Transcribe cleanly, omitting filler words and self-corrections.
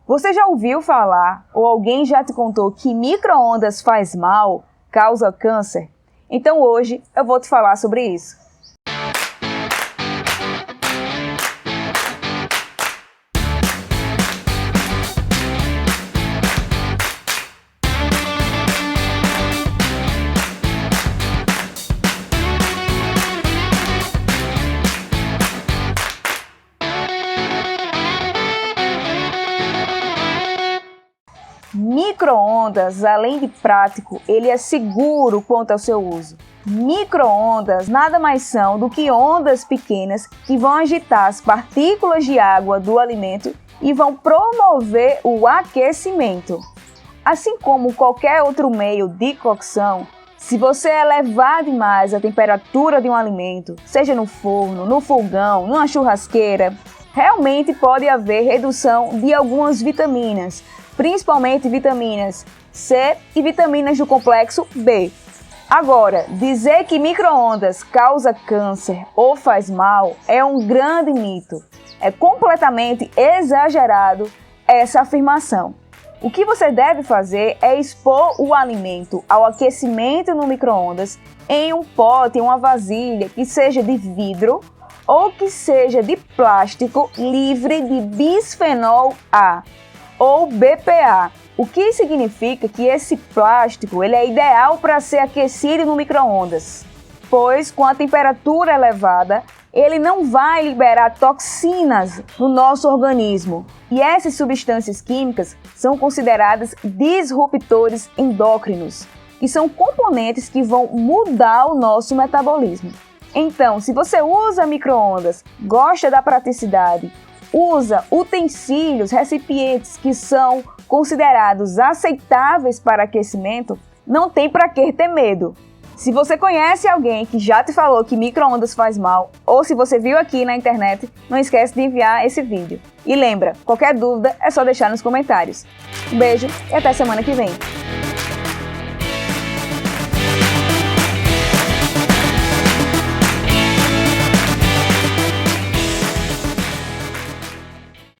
Você já ouviu falar ou alguém já te contou que micro-ondas faz mal, causa câncer? Então hoje eu vou te falar sobre isso. Micro-ondas, além de prático, ele é seguro quanto ao seu uso. Micro-ondas nada mais são do que ondas pequenas que vão agitar as partículas de água do alimento e vão promover o aquecimento. Assim como qualquer outro meio de cocção, se você elevar demais a temperatura de um alimento, seja no forno, no fogão, numa churrasqueira, realmente pode haver redução de algumas vitaminas, principalmente vitaminas C e vitaminas do complexo B. Agora, dizer que micro-ondas causa câncer ou faz mal é um grande mito. É completamente exagerado essa afirmação. O que você deve fazer é expor o alimento ao aquecimento no micro-ondas em um pote, em uma vasilha que seja de vidro ou que seja de plástico livre de bisfenol A ou BPA, o que significa que esse plástico ele é ideal para ser aquecido no micro-ondas, pois com a temperatura elevada ele não vai liberar toxinas no nosso organismo e essas substâncias químicas são consideradas disruptores endócrinos, que são componentes que vão mudar o nosso metabolismo. Então, se você usa micro-ondas, gosta da praticidade, usa utensílios, recipientes que são considerados aceitáveis para aquecimento, não tem para que ter medo. Se você conhece alguém que já te falou que micro-ondas faz mal, ou se você viu aqui na internet, não esquece de enviar esse vídeo. E lembra, qualquer dúvida é só deixar nos comentários. Um beijo e até semana que vem.